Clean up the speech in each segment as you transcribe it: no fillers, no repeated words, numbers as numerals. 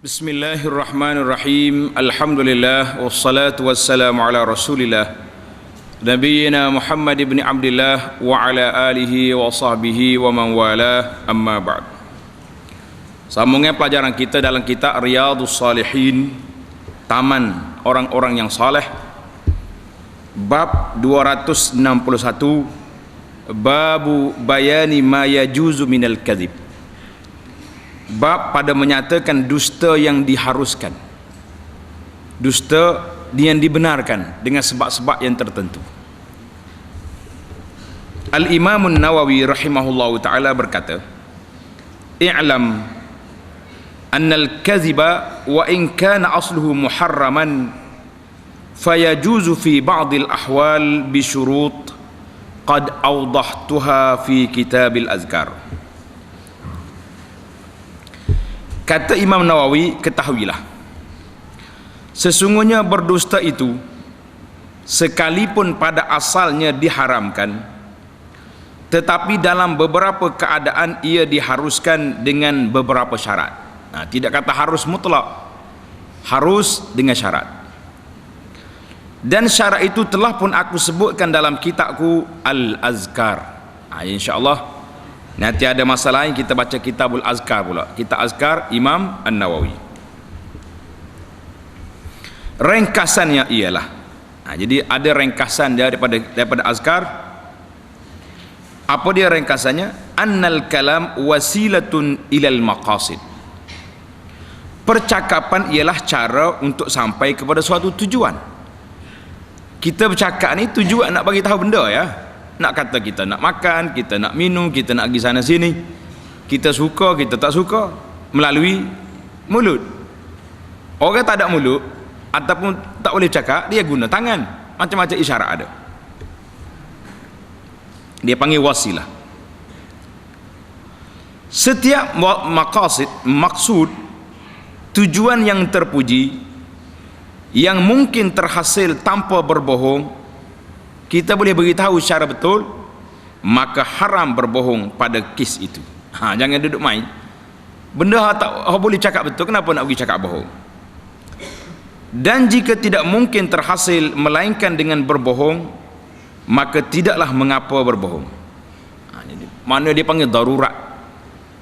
Bismillahirrahmanirrahim. Alhamdulillah wassalatu wassalamu ala Rasulillah Nabiyyina Muhammad ibn Abdullah wa ala alihi wa sahbihi wa man wala, amma ba'd. Sambungnya pelajaran kita dalam kitab Riyadhus Shalihin, Taman Orang-orang yang Saleh, bab 261, babu bayani ma yajuzu minal kadhib. Bab pada menyatakan dusta yang diharuskan, dusta yang dibenarkan dengan sebab-sebab yang tertentu. Al-Imam An-Nawawi rahimahullahu ta'ala berkata, i'lam annal kadhiba wa in kana asluhu muharraman fayajuzu fi ba'dil ahwal bi syurut qad awdahtuha fi kitabil azkar. Kata Imam Nawawi, ketahuilah, sesungguhnya berdusta itu sekalipun pada asalnya diharamkan, tetapi dalam beberapa keadaan ia diharuskan dengan beberapa syarat. Nah, tidak kata harus mutlak, harus dengan syarat. Dan syarat itu telah pun aku sebutkan dalam kitabku Al-Azkar. InsyaAllah nanti ada masa lain kita baca Kitabul Azkar pula, Kitab Azkar Imam An-Nawawi. Ringkasannya ialah, jadi ada ringkasan daripada Azkar. Apa dia ringkasannya? Annal kalam wasilatun ilal maqasid. Percakapan ialah cara untuk sampai kepada suatu tujuan. Kita bercakap ni tujuan nak bagi tahu benda, ya. Nak kata kita nak makan, kita nak minum, kita nak pergi sana sini, kita suka, kita tak suka, melalui mulut. Orang tak ada mulut ataupun tak boleh cakap, dia guna tangan. Macam-macam isyarat ada. Dia panggil wasilah. Setiap maqasid, maksud, tujuan yang terpuji, yang mungkin terhasil tanpa berbohong, kita boleh beritahu secara betul, maka haram berbohong pada kes itu. Jangan duduk main. Benda tak boleh cakap betul, kenapa nak pergi cakap bohong? Dan jika tidak mungkin terhasil melainkan dengan berbohong, maka tidaklah mengapa berbohong. Mana dia panggil darurat,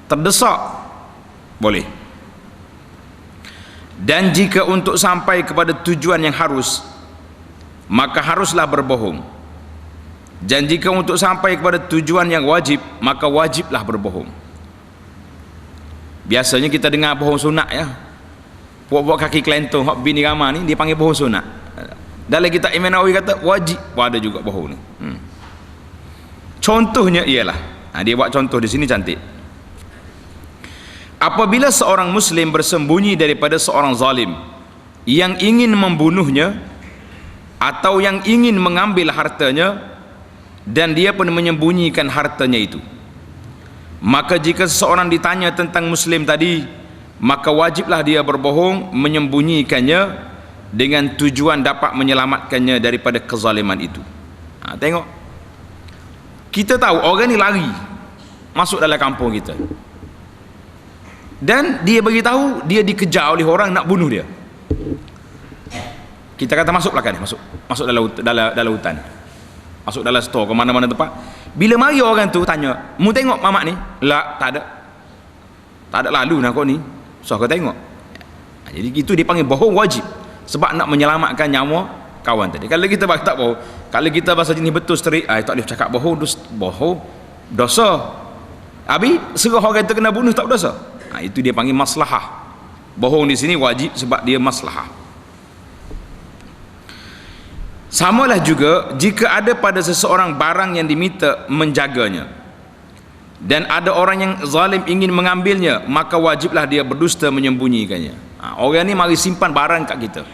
terdesak, boleh. Dan jika untuk sampai kepada tujuan yang harus, maka haruslah berbohong. Dan jika untuk sampai kepada tujuan yang wajib, maka wajiblah berbohong. Biasanya kita dengar bohong sunat, ya. Buat-buat kaki kelentong hak bini ramah ni dia panggil bohong sunat. Dalam kitab Imam Nawawi kata wajib, ada juga bohong ni. Contohnya ialah, dia buat contoh di sini cantik. Apabila seorang muslim bersembunyi daripada seorang zalim yang ingin membunuhnya atau yang ingin mengambil hartanya, dan dia pun menyembunyikan hartanya itu, maka jika seseorang ditanya tentang muslim tadi, maka wajiblah dia berbohong menyembunyikannya dengan tujuan dapat menyelamatkannya daripada kezaliman itu. Tengok, kita tahu orang ni lari masuk dalam kampung kita, dan dia beritahu dia dikejar oleh orang nak bunuh dia. Kita kata masuk belakang ni, masuk dalam hutan, masuk dalam store ke mana-mana tempat. Bila mari orang tu tanya, mu tengok mamak ni? La, tak ada lalu nak kau ni, so kau tengok. Jadi itu dipanggil bohong wajib, sebab nak menyelamatkan nyawa kawan tadi. Kalau kita tak bohong, kalau kita bahasa jenis betul straight, tak boleh cakap bohong, dosa. Habis serah orang tu kena bunuh, tak berdosa. Itu dia panggil maslahah. Bohong di sini wajib sebab dia maslahah. Samalah juga jika ada pada seseorang barang yang diminta menjaganya, dan ada orang yang zalim ingin mengambilnya, maka wajiblah dia berdusta menyembunyikannya. Orang ni mari simpan barang kat kita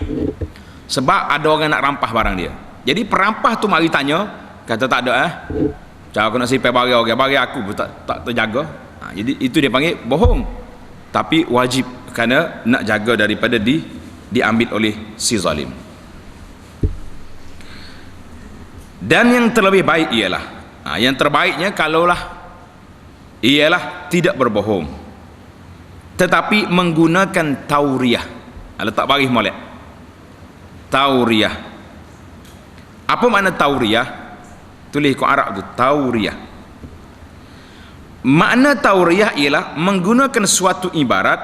sebab ada orang nak rampas barang dia. Jadi perampas tu mari tanya, kata tak ada, cara aku nak simpan barang orang, barang aku pun tak terjaga. Jadi itu dia panggil bohong, tapi wajib kerana nak jaga daripada diambil oleh si zalim. Dan yang terlebih baik ialah, yang terbaiknya kalaulah ialah tidak berbohong. tetapi menggunakan tauriyah. Letak baris molek. Tauriyah. Apa makna tauriyah? Tulis kau Arab tu, tauriyah. Makna tauriyah ialah menggunakan suatu ibarat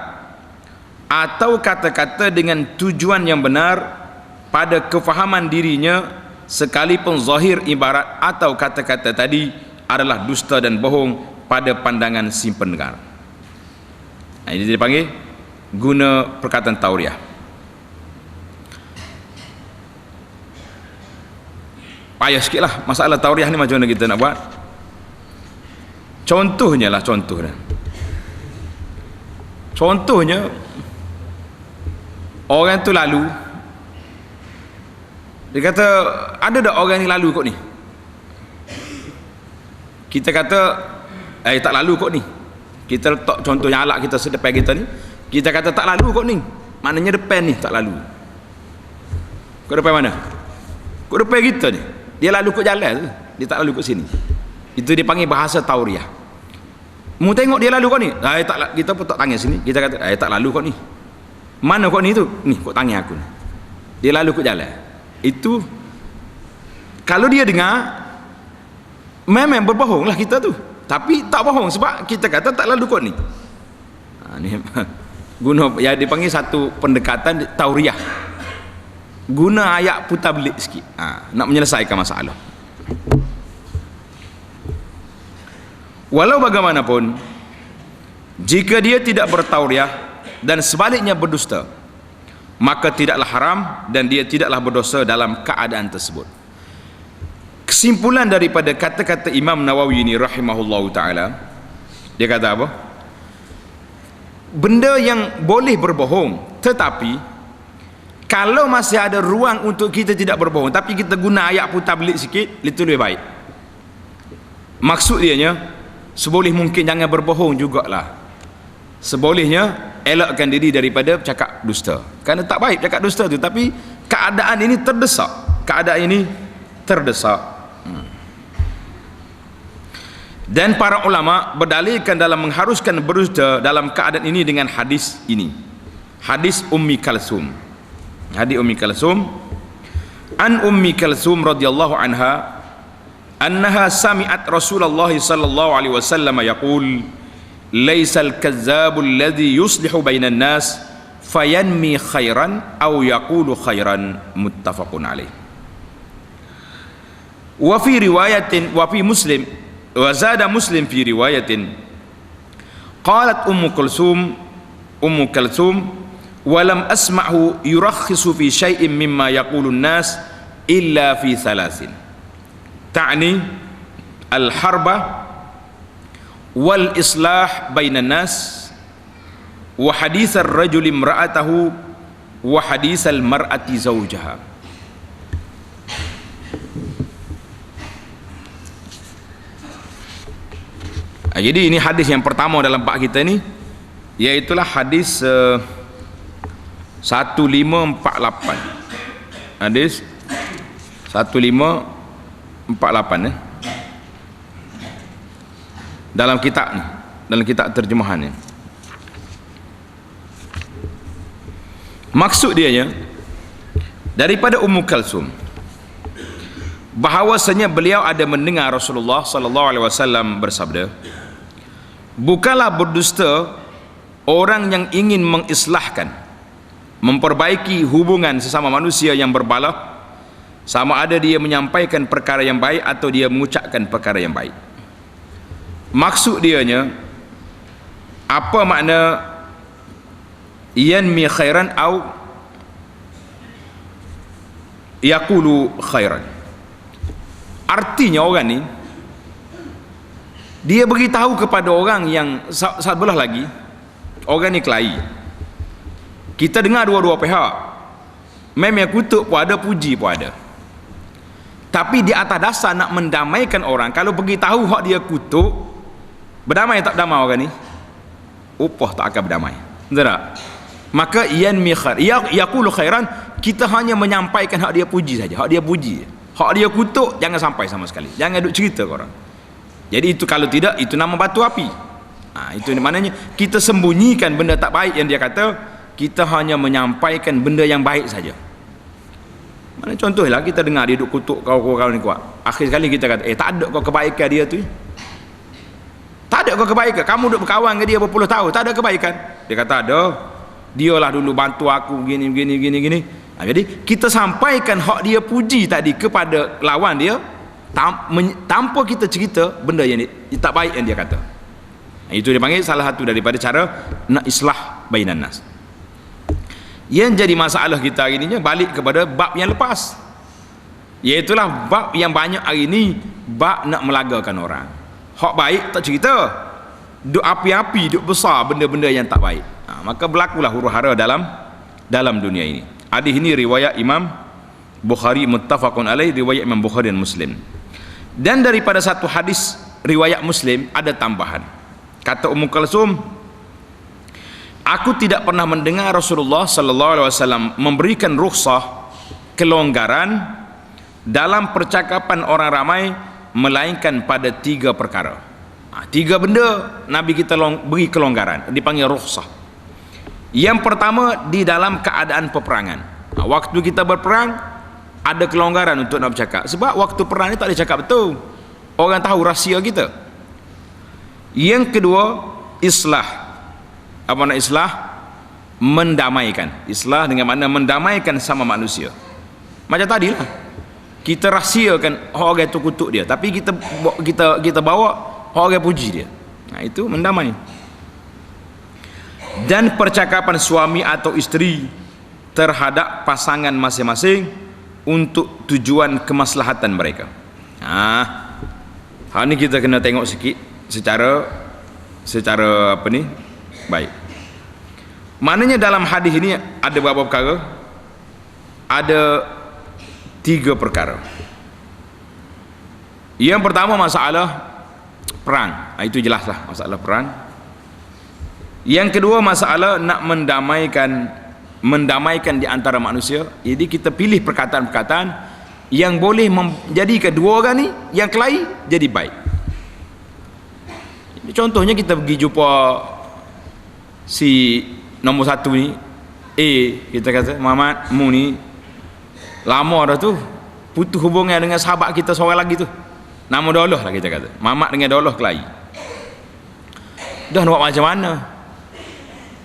atau kata-kata dengan tujuan yang benar pada kefahaman dirinya, sekalipun zahir ibarat atau kata-kata tadi adalah dusta dan bohong pada pandangan si pendengar. Ini dipanggil guna perkataan tauriyah. Payah sikit lah masalah tauriyah ni, macam mana kita nak buat. Contohnya, orang tu lalu, dia kata ada tak orang ni lalu kot ni. Kita kata tak lalu kot ni. Kita letak contoh yang alak kita sedepan kita ni, kita kata tak lalu kot ni, maknanya depan ni tak lalu. Kau depan mana? Kau depan kita ni, dia lalu kot jalan tu, dia tak lalu kot sini. Itu dipanggil bahasa tauriyah. Mu tengok dia lalu kot ni, tak, kita pun tak tangan sini, kita kata tak lalu kot ni. Mana kot ni tu? Ni kot tangan aku ni, dia lalu kot jalan. Itu kalau dia dengar memang berbohong lah kita tu, tapi tak bohong sebab kita kata tak lalu kot ni. Ni guna ya, dipanggil satu pendekatan tauriyah, guna ayat putar belik sikit, nak menyelesaikan masalah. Walau bagaimanapun, jika dia tidak bertauriyah dan sebaliknya berdusta, maka tidaklah haram dan dia tidaklah berdosa dalam keadaan tersebut. Kesimpulan daripada kata-kata Imam Nawawi ini rahimahullahu ta'ala, dia kata apa? Benda yang boleh berbohong, tetapi kalau masih ada ruang untuk kita tidak berbohong, tapi kita guna ayat putar belik sikit, itu lebih baik. Maksud dianya, seboleh mungkin jangan berbohong jugalah. Sebolehnya elakkan diri daripada cakap dusta, kerana tak baik cakap dusta tu, tapi keadaan ini terdesak, dan para ulama berdalilkan dalam mengharuskan berdusta dalam keadaan ini dengan hadis ini, hadis Ummi Kalsum. Hadis Ummi Kalsum, an Ummi Kalsum radhiyallahu anha annaha sami'at Rasulullah sallallahu alaihi wasallam yaqul laisal kadzdzabul ladzi yuslihu bainan nas fayanmi khairan aw yaqulu khairan, muttafaqun alaih. Wa fi riwayatin wa fi Muslim wa zada Muslim fi riwayatin qalat Ummu Kalsum wa lam asma'hu yurakhisu fi syai'in mimma yaqulu an-nas illa fi thalathin, ta'ni al-harba wal islah bainan nas wa hadis ar-rajuli imra'atahu wa hadis al-mar'ati zawjaha. Jadi ini hadis yang pertama dalam bab kita ni, iaitulah hadis 1548. Hadis 1548 dalam kitab ni, dalam kitab terjemahannya. Maksud dianya daripada Ummu Kalsum bahawasanya beliau ada mendengar Rasulullah sallallahu alaihi wasallam bersabda, bukanlah berdusta orang yang ingin mengislahkan, memperbaiki hubungan sesama manusia yang berbalah, sama ada dia menyampaikan perkara yang baik atau dia mengucapkan perkara yang baik. Maksud dianya, apa makna yanmi khairan au yaqulu khairan? Artinya orang ni, dia beritahu kepada orang yang sebelah lagi, orang ni kelahi. Kita dengar dua-dua pihak, memang kutuk pun ada, puji pun ada, tapi di atas dasar nak mendamaikan orang. Kalau beritahu hak dia kutuk, berdamai tak berdamai orang ni? Upah tak akan berdamai, betul tak? Maka yanmi khair, yaqulu khairan, kita hanya menyampaikan hak dia puji saja, hak dia puji. Hak dia kutuk jangan sampai sama sekali, jangan duk cerita ke orang. Jadi itu, kalau tidak, itu nama batu api. Itu maknanya kita sembunyikan benda tak baik yang dia kata, kita hanya menyampaikan benda yang baik saja. Mana contohlah kita dengar dia duk kutuk kawan-kawan ni kuat. Akhir sekali kita kata, tak ada kau kebaikan dia tu. Tak ada kau kebaikan. Kamu duk berkawan dengan dia berpuluh tahun, tak ada kebaikan. Dia kata ada. Dialah dulu bantu aku gini. Jadi kita sampaikan hak dia puji tadi kepada lawan dia tanpa kita cerita benda yang tak baik yang dia kata. Itu dia panggil salah satu daripada cara nak islah bainan nas. Yang jadi masalah kita hari ini balik kepada bab yang lepas, iaitulah bab yang banyak hari ini, bab nak melagakan orang. Hak baik tak cerita, duk api-api, duk besar benda-benda yang tak baik. Maka berlakulah huru-hara dalam dunia ini. Hadis ini riwayat Imam Bukhari muttafaqun alaih, riwayat Imam Bukhari dan Muslim. Dan daripada satu hadis riwayat Muslim ada tambahan. Kata Ummu Kalsum, aku tidak pernah mendengar Rasulullah sallallahu alaihi wasallam memberikan rukhsah, kelonggaran dalam percakapan orang ramai melainkan pada 3 perkara. 3 benda Nabi kita beri kelonggaran, dipanggil rukhsah. Yang pertama, di dalam keadaan peperangan. Waktu kita berperang ada kelonggaran untuk nak bercakap, sebab waktu perang ni tak boleh cakap betul, orang tahu rahsia kita. Yang kedua, islah. Apa nak islah? Mendamaikan. Islah dengan makna mendamaikan sama manusia. Macam tadilah, kita rahsiakan orang itu kutuk dia, tapi kita bawa orang puji dia. Itu mendamai. Dan percakapan suami atau isteri terhadap pasangan masing-masing untuk tujuan kemaslahatan mereka. Hal ni kita kena tengok sikit secara apa ni? Baik. Maknanya dalam hadis ini ada beberapa perkara. Ada 3 perkara. Yang pertama masalah perang. Itu jelaslah masalah perang. Yang kedua masalah nak mendamaikan di antara manusia. Jadi kita pilih perkataan-perkataan yang boleh menjadikan dua orang ni yang kelahi jadi baik. Contohnya kita pergi jumpa si nombor 1 ni, kita kata Muhammad, mu ni lama dah tu putus hubungan dengan sahabat kita seorang lagi tu, nama Doloh lah kita kata, Muhammad dengan Doloh kelahi. Dah nak buat macam mana?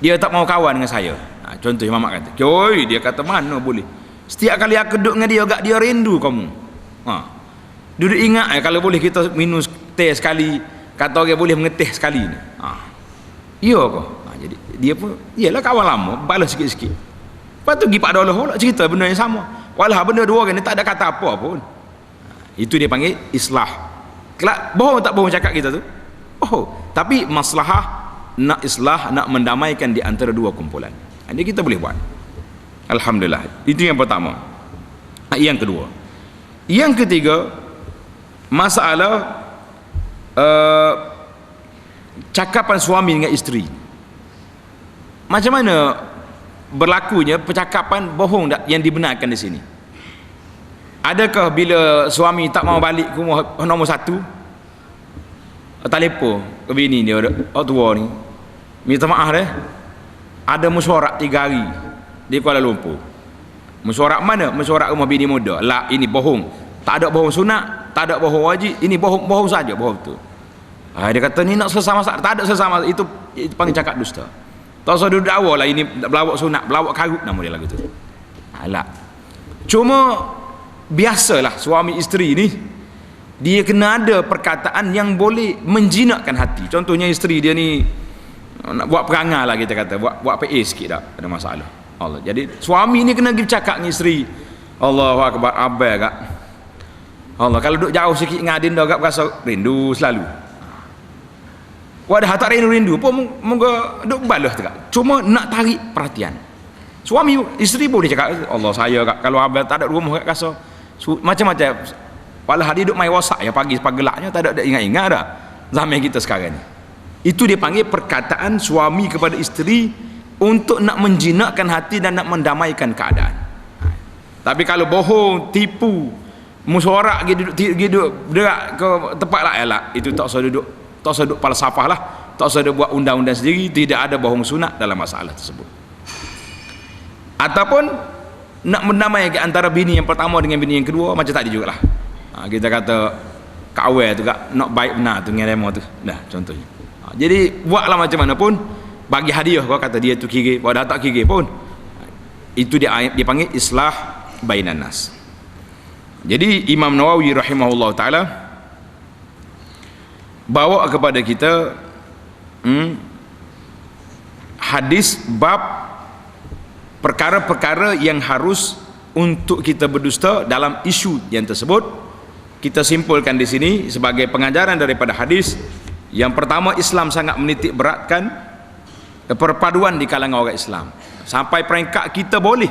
Dia tak mau kawan dengan saya. Contohnya Mamat kata, "Oi," dia kata, "mana boleh. Setiap kali aku duduk dengan dia, agak dia rindu kamu." Duduk ingat kalau boleh kita minum teh sekali, kata orang boleh mengeteh sekali ni. Iya ke? Jadi dia pun iyalah kawan lama, balas sikit-sikit. Lepas tu pergi Pak Doloh pula cerita benda yang sama. Walau benda dua orang ni tak ada kata apa pun. Itu dia panggil islah. Bohong tak bohong cakap kita tu? Oh, tapi maslahah nak islah, nak mendamaikan di antara dua kumpulan. Ini kita boleh buat. Alhamdulillah. Itu yang pertama. Yang kedua, yang ketiga, masalah cakapan suami dengan isteri. Macam mana berlakunya percakapan bohong yang dibenarkan di sini? Adakah bila suami tak mau balik ke rumah nombor 1, telefon ke bini dia, tua ni, minta maaf deh, ada mesyuarat 3 hari di Kuala Lumpur. Mesyuarat mana? Mesyuarat rumah bini muda. Lah, ini bohong. Tak ada bohong sunat, tak ada bohong wajib, ini bohong saja, bohong tu. Dia kata ni nak selesai masak, tak ada selesai masak, itu panggil cakap dusta. Tak usah duduk awal lah, ini belawak sunat, belawak karut nama dia lagu tu. Lah, cuma biasalah suami isteri ni, dia kena ada perkataan yang boleh menjinakkan hati. Contohnya isteri dia ni nak buat perangai lah, kita kata buat PA sikit tak ada masalah. Allah. Jadi suami ni kena pergi bercakap dengan isteri. Allahu akbar, abai kak. Allah, kalau duduk jauh sikit dengan adin dah agak berasa rindu selalu. Wadah tak rindu pun moga duduk balas tu kak. Cuma nak tarik perhatian. Suami isteri boleh cakap, Allah saya kak, kalau abai tak ada rumah kak rasa macam-macam. Walau dia duduk main WhatsApp ya pagi gelaknya, tak ada ingat-ingat dah zaman kita sekarang ni. Itu dia panggil perkataan suami kepada isteri untuk nak menjinakkan hati dan nak mendamaikan keadaan. Tapi kalau bohong, tipu, musyawarah duduk derak ke tempat lah, itu tak usah duduk falsafah lah. tak usah dia buat undang-undang sendiri, tidak ada bohong sunat dalam masalah tersebut. Ataupun nak mendamaikan antara bini yang pertama dengan bini yang kedua, macam tadi jugalah. Kita kata kawal tu kak nak baik benar tu dengan demo tu, dah contohnya. Jadi buatlah macam mana pun, bagi hadiah kau kata dia tu kira, kau dah tak kira pun, itu dia dipanggil islah bainan nas. Jadi Imam Nawawi rahimahullah taala bawa kepada kita hadis bab perkara-perkara yang harus untuk kita berdusta dalam isu yang tersebut. Kita simpulkan di sini sebagai pengajaran daripada hadis. Yang pertama, Islam sangat menitik beratkan perpaduan di kalangan orang Islam, sampai peringkat kita boleh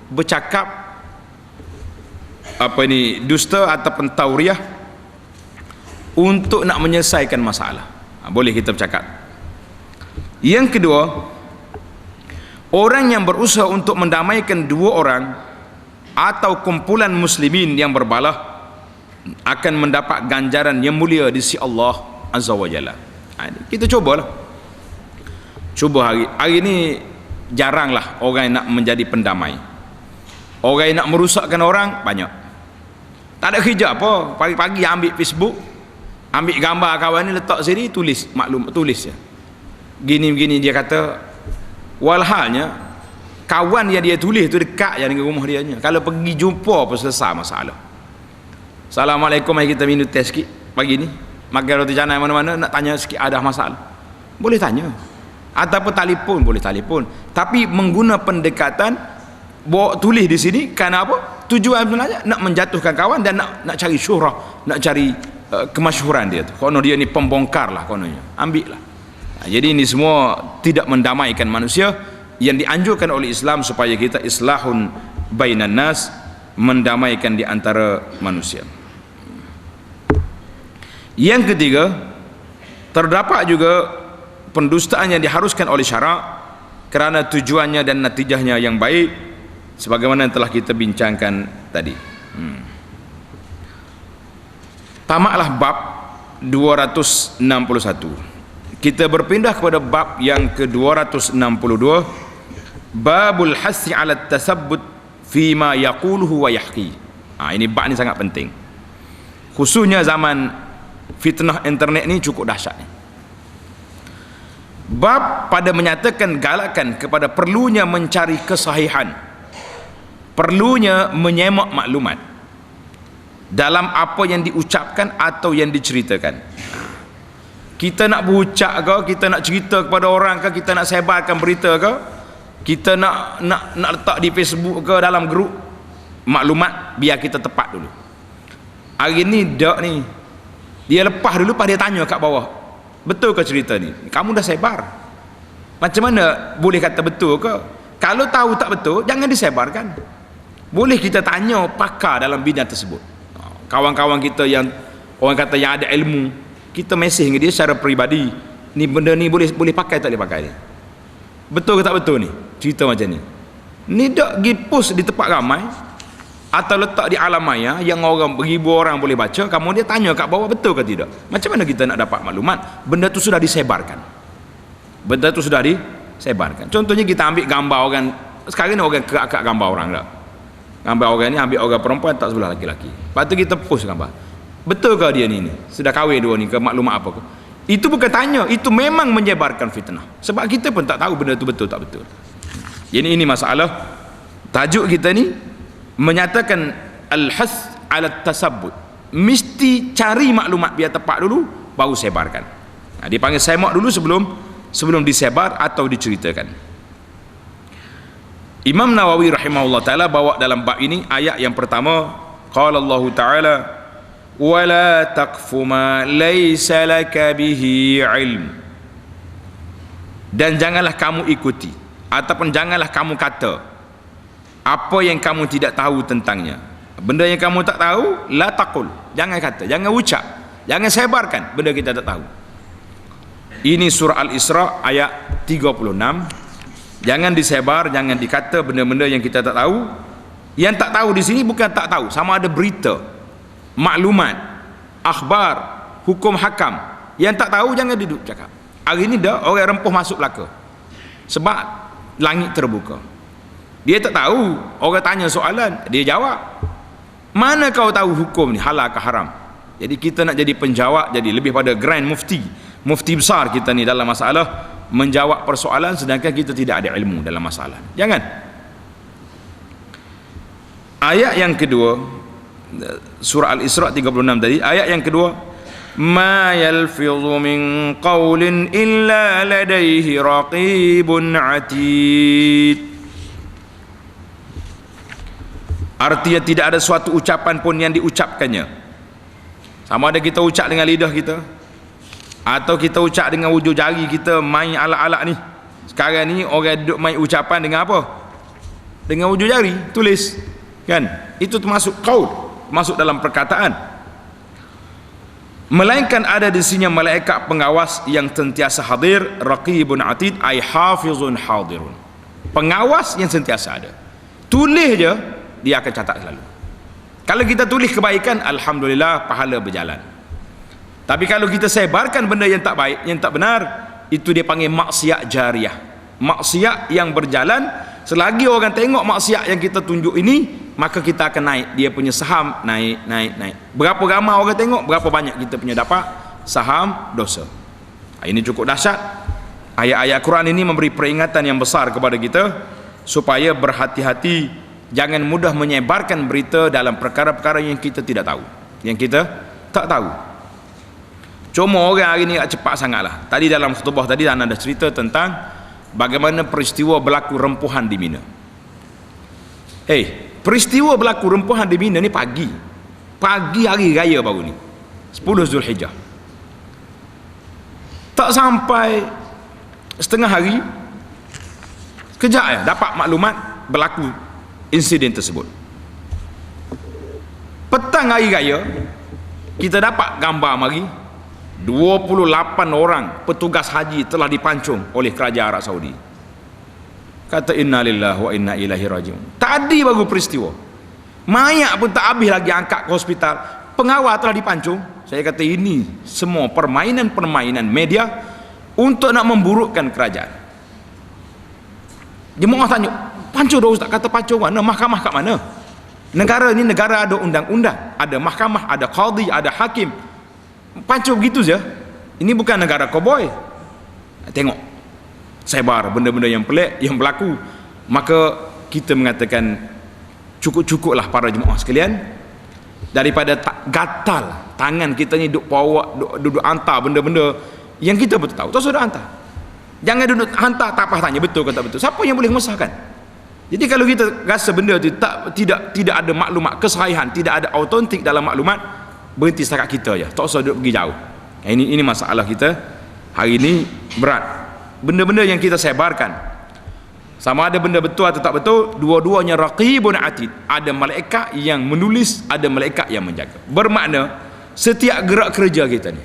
bercakap dusta ataupun tauriah untuk nak menyelesaikan masalah. Boleh kita bercakap. Yang kedua, orang yang berusaha untuk mendamaikan dua orang atau kumpulan muslimin yang berbalah akan mendapat ganjaran yang mulia di sisi Allah Azza wa Jalla. Kita cubalah. Cuba hari ni jaranglah orang yang nak menjadi pendamai. Orang yang nak merusakkan orang banyak. Tak ada kerja apa, pagi-pagi ambil Facebook, ambil gambar kawan ni letak sini, tulis maklum, tulis ya. Gini-gini dia kata, walhalnya kawan yang dia tulis tu dekat je dengan rumah dia. Kalau pergi jumpa pun selesai masalah. Assalamualaikum, mari kita minum teh sikit pagi ni. Makan roti canai mana-mana, nak tanya sikit ada masalah, boleh tanya. Ataupun telefon, boleh telefon. Tapi mengguna pendekatan bawa tulis di sini kerana apa? Tujuan sebenarnya nak menjatuhkan kawan dan nak cari syuhrah, nak cari kemasyhuran dia tu. Kono dia ni pembongkar lah kononnya. Ambil lah. Jadi ini semua tidak mendamaikan manusia. Yang dianjurkan oleh Islam supaya kita islahun bainan nas, mendamaikan di antara manusia. Yang ketiga, terdapat juga pendustaan yang diharuskan oleh syarak kerana tujuannya dan natijahnya yang baik, sebagaimana yang telah kita bincangkan tadi. Tamaklah bab 261. Kita berpindah kepada bab yang ke-262, babul hassi ala tasabbut fima yaquluhu wa yahki. Ini bab ni sangat penting, khususnya zaman fitnah internet ni cukup dahsyat ni. Bab pada menyatakan galakan kepada perlunya mencari kesahihan, perlunya menyemak maklumat dalam apa yang diucapkan atau yang diceritakan. Kita nak berucap ke, kita nak cerita kepada orang ke, kita nak sebarkan berita ke, kita nak letak di Facebook ke, dalam grup maklumat, biar kita tepat dulu. Hari ni dak ni, dia lepas dulu, lepas dia tanya kat bawah, betul ke cerita ni? Kamu dah sebar, macam mana boleh kata betul ke? Kalau tahu tak betul, jangan disebarkan. Boleh kita tanya pakar dalam bidang tersebut, kawan-kawan kita yang orang kata yang ada ilmu, kita mesej dengan dia secara peribadi, ni benda ni boleh pakai tak boleh pakai ni, betul ke tak betul ni cerita macam ni? Ni tak pergi post di tempat ramai atau letak di alam maya yang orang beribu orang boleh baca, kamu dia tanya kat bawah betul ke tidak? Macam mana kita nak dapat maklumat? Benda tu sudah disebarkan, benda tu sudah disebarkan. Contohnya kita ambil gambar orang sekarang ni, orang kerak-kerak gambar orang tak, gambar orang ni ambil orang perempuan tak sebelah laki-laki, lepas tu kita post gambar, betul ke dia ni sudah kahwin dua ni ke, maklumat apa ke? Itu bukan tanya, itu memang menyebarkan fitnah, sebab kita pun tak tahu benda tu betul tak betul. Jadi ini masalah. Tajuk kita ni menyatakan al-has ala tasabbut, mesti cari maklumat biar tepat dulu baru sebarkan. Dipanggil semak dulu sebelum disebar atau diceritakan. Imam Nawawi rahimahullah taala bawa dalam bab ini ayat yang pertama, qala Allah taala wala taqfu ma laysa laka bihi ilm, dan janganlah kamu ikuti ataupun janganlah kamu kata apa yang kamu tidak tahu tentangnya. Benda yang kamu tak tahu, la taqul, jangan kata, jangan ucap, jangan sebarkan benda kita tak tahu. Ini surah Al-Isra ayat 36. Jangan disebar, jangan dikata benda-benda yang kita tak tahu. Yang tak tahu di sini bukan tak tahu, sama ada berita, maklumat, akhbar, hukum hakam. Yang tak tahu jangan duduk cakap. Hari ni dah orang rempuh masuk belaka. Sebab langit terbuka. Dia tak tahu, orang tanya soalan, dia jawab. Mana kau tahu hukum ni halal ke haram? Jadi kita nak jadi penjawab, jadi lebih pada grand mufti. Mufti besar kita ni dalam masalah menjawab persoalan, sedangkan kita tidak ada ilmu dalam masalah. Jangan. Ayat yang kedua, surah Al-Isra 36 tadi, ayat yang kedua, ma yalfidhu min qawlin illa ladaihi raqibun atid. Artinya tidak ada suatu ucapan pun yang diucapkannya, sama ada kita ucap dengan lidah kita atau kita ucap dengan wujud jari kita, main alak-alak ni. Sekarang ni orang duduk main ucapan dengan apa? Dengan wujud jari, tulis kan? Itu termasuk qaul, masuk dalam perkataan. Melainkan ada di sini malaikat pengawas yang sentiasa hadir, raqibun atid, ay hafizun hadirun. Pengawas yang sentiasa ada. Tulis je, dia akan catat selalu. Kalau kita tulis kebaikan, alhamdulillah, pahala berjalan. Tapi kalau kita sebarkan benda yang tak baik, yang tak benar, itu dia panggil maksiat jariah. Maksiat yang berjalan. Selagi orang tengok maksiat yang kita tunjuk ini, maka kita akan naik, dia punya saham naik. Berapa ramai orang tengok, berapa banyak kita punya dapat saham dosa. Ini cukup dahsyat. Ayat-ayat Quran ini memberi peringatan yang besar kepada kita supaya berhati-hati, jangan mudah menyebarkan berita dalam perkara-perkara yang kita tidak tahu, yang kita tak tahu. Cuma orang hari ni cepat sangatlah. Tadi dalam khutbah tadi Ana dah cerita tentang bagaimana peristiwa berlaku rempuhan di Mina. Peristiwa berlaku rempuhan di Mina ni pagi hari raya baru ni, 10 Zulhijjah. Tak sampai setengah hari, sekejap ya dapat maklumat berlaku insiden tersebut. Petang hari raya kita dapat gambar mari 28 orang petugas haji telah dipancung oleh kerajaan Arab Saudi. Kata inna lillahi wa inna ilaihi rajiun. Tadi baru peristiwa, mayat pun tak habis lagi angkat ke hospital, pengawal telah dipancung. Saya kata ini semua permainan media untuk nak memburukkan kerajaan. Jemaah tanya, pancung dah Ustaz? Kata pancung mana? Mahkamah kat mana? Negara ni negara ada undang-undang, ada mahkamah, ada qadhi, ada hakim. Pancung begitu je. Ini bukan negara koboi. Tengok sebar benda-benda yang pelik yang berlaku. Maka kita mengatakan cukup-cukuplah para jemaah sekalian, daripada gatal tangan kita ni duduk duduk hantar benda-benda yang kita betul tahu, tak sudah hantar. Jangan duduk hantar tak apa tanya betul ke tak betul. Siapa yang boleh mengesahkan? Jadi kalau kita rasa benda tu tidak ada maklumat kesahihan, tidak ada autentik dalam maklumat, berhenti setakat kita je, tak usah duduk pergi jauh. Ini masalah kita hari ini berat. Benda-benda yang kita sebarkan, sama ada benda betul atau tak betul, dua-duanya raqibun atid. Ada malaikat yang menulis, ada malaikat yang menjaga. Bermakna setiap gerak kerja kita ni,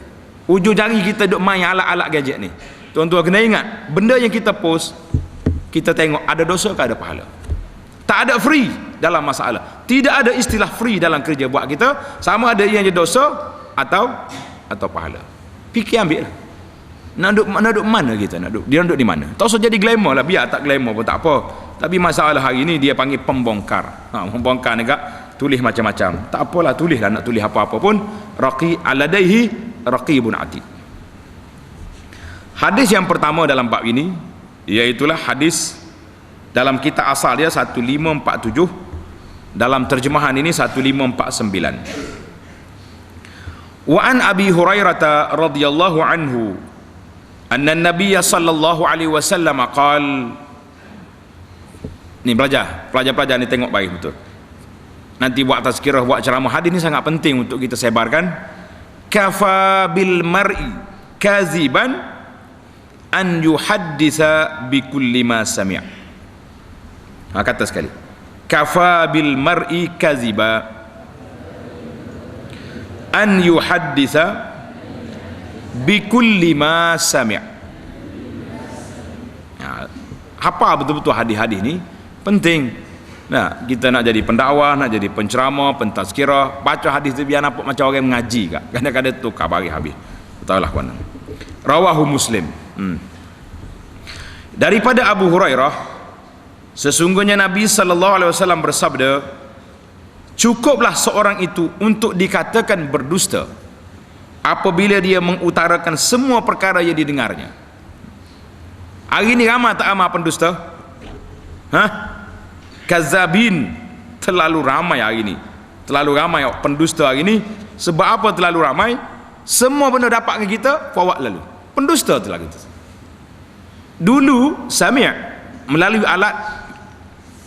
ujung jari kita duk main alat-alat gadget ni, tuan-tuan kena ingat, benda yang kita post, kita tengok ada dosa ke ada pahala. Tak ada free dalam masalah. Tidak ada istilah free dalam kerja buat kita, sama ada yang jadi dosa atau pahala. Fikir ambil lah. Nak duduk mana kita? Dia duduk di mana? Tak usah jadi glamour lah, biar tak glamour pun tak apa. Tapi masalah hari ini dia panggil pembongkar. Membongkar negak, tulis macam-macam. Tak apalah, tulislah, nak tulis apa-apa pun. Aladaihi raqibun atid. Hadis yang pertama dalam bab ini, iaitulah hadis dalam kitab asal dia 1547, dalam terjemahan ini 1549. Wa an Abi Hurairah radhiyallahu anhu anna an-nabiy sallallahu alaihi wasallam qala. Ni pelajar ni tengok baik betul. Nanti buat tazkirah, buat ceramah. Hadis ni sangat penting untuk kita sebarkan. Kafa bil mar'i kaziban an yuhadditha bi kulli ma sami'. Kata sekali, kafa bil mar'i kaziba an yuhadditha bi kulli ma sami'. Apa betul-betul hadis-hadis ni penting. Nah, kita nak jadi pendakwah, nak jadi penceramah, pentazkirah, baca hadis tu biar nampak macam orang mengaji kak. Kadang-kadang tukar bagi habis. Tahulah kawan. Rawahu Muslim. Daripada Abu Hurairah, sesungguhnya Nabi sallallahu alaihi wasallam bersabda, cukuplah seorang itu untuk dikatakan berdusta apabila dia mengutarakan semua perkara yang didengarnya. Hari ini ramai tak ramai pendusta? Kazabin terlalu ramai hari ini. Terlalu ramai pendusta hari ini. Sebab apa terlalu ramai? Semua benda dapat ke kita, forward lalu. Pendusta tu lagi. Dulu sami' melalui alat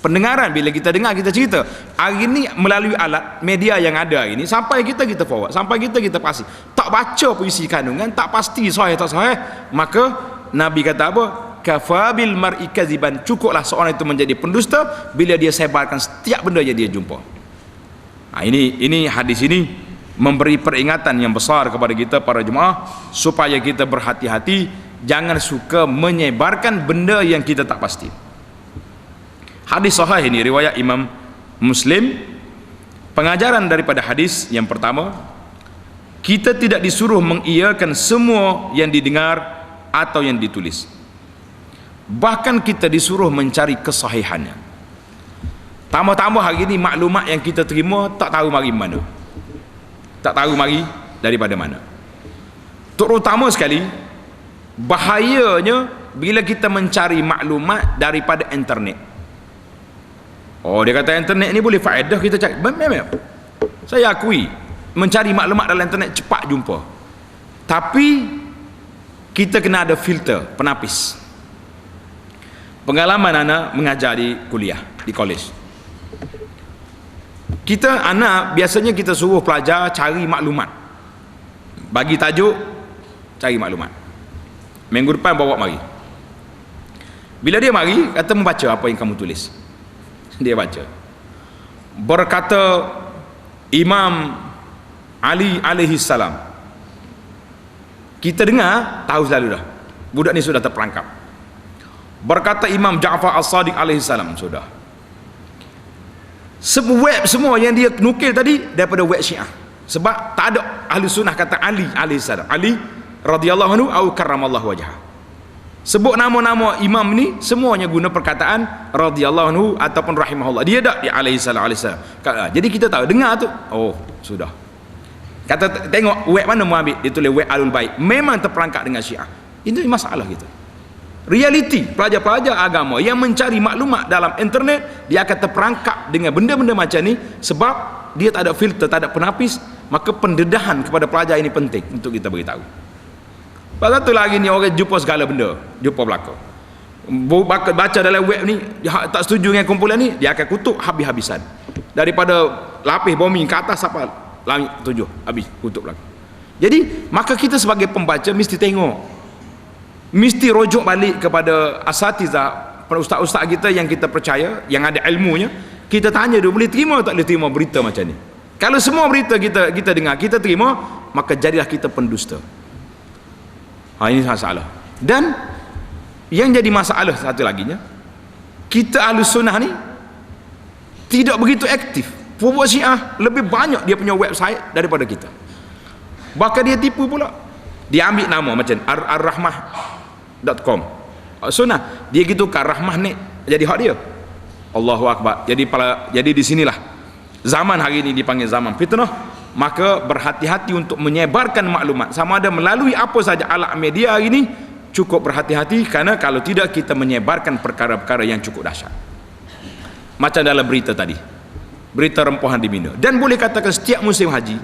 pendengaran, bila kita dengar kita cerita. Hari ini melalui alat media yang ada hari ini, sampai kita forward, sampai kita pasti. Tak baca puisi kandungan, tak pasti sahih tak sahih, maka Nabi kata apa? Kafabil mar'i kadziban, cukuplah seorang itu menjadi pendusta bila dia sebarkan setiap benda yang dia jumpa. Ini hadis ini memberi peringatan yang besar kepada kita para jemaah supaya kita berhati-hati, jangan suka menyebarkan benda yang kita tak pasti. Hadis sahih ini riwayat Imam Muslim. Pengajaran daripada hadis yang pertama, kita tidak disuruh mengiyakan semua yang didengar atau yang ditulis. Bahkan kita disuruh mencari kesahihannya. Tambah-tambah hari ini maklumat yang kita terima tak tahu mari mana. Tak tahu mari daripada mana. Terutama sekali bahayanya bila kita mencari maklumat daripada internet. Oh, dia kata internet ni boleh faedah kita cari. Memang saya akui mencari maklumat dalam internet cepat jumpa. Tapi kita kena ada filter, penapis. Pengalaman anak mengajar di kuliah, di college. Biasanya kita suruh pelajar cari maklumat. Bagi tajuk, cari maklumat. Minggu depan bawa mari. Bila dia mari, kata membaca apa yang kamu tulis. Dia baca. Berkata Imam Ali alaihi salam. Kita dengar, tahu selalu dah. Budak ni sudah terperangkap. Berkata Imam Ja'far As-Sadiq alaihi salam, sudah. Web semua yang dia nukil tadi daripada web Syiah. Sebab tak ada ahli sunnah kata Ali alaihi salam. Ali radhiyallahu anhu au karramallahu wajhah. Sebut nama-nama imam ni semuanya guna perkataan radhiyallahu anhu ataupun rahimahullah. Dia tak di alaihi salam. Jadi kita tahu dengar tu, oh sudah. Kata tengok web mana mau ambil, dia tulis web Alul Bait. Memang terperangkap dengan Syiah. Itu masalah kita. Realiti pelajar-pelajar agama yang mencari maklumat dalam internet, dia akan terperangkap dengan benda-benda macam ni sebab dia tak ada filter, tak ada penapis. Maka pendedahan kepada pelajar ini penting untuk kita beritahu. Pasal tu lagi ni orang jumpa segala benda, jumpa belaka. Baca dalam web ni, dia tak setuju dengan kumpulan ni, dia akan kutuk habis-habisan. Daripada lapis bumi ke atas sampai langit 7, habis kutuk belaka. Jadi maka kita sebagai pembaca mesti tengok, mesti rujuk balik kepada asatizah, ustaz-ustaz kita yang kita percaya, yang ada ilmunya. Kita tanya dia boleh terima atau tak boleh terima berita macam ni. Kalau semua berita kita dengar, kita terima, maka jadilah kita pendusta. Ini masalah. Dan yang jadi masalah satu laginya, kita Ahlus Sunnah ni tidak begitu aktif. Pembuat Syiah lebih banyak dia punya website daripada kita. Bahkan dia tipu pula. Dia ambil nama macam ar-rahmah.com. Sunnah dia gitu kan, rahmah ni jadi hak dia. Allahu Akbar. Jadi di sinilah zaman hari ini dipanggil zaman fitnah. Maka berhati-hati untuk menyebarkan maklumat, sama ada melalui apa saja alat media hari ini. Cukup berhati-hati, kerana kalau tidak kita menyebarkan perkara-perkara yang cukup dahsyat. Macam dalam berita tadi, berita rempuhan di Mina. Dan boleh katakan setiap musim haji,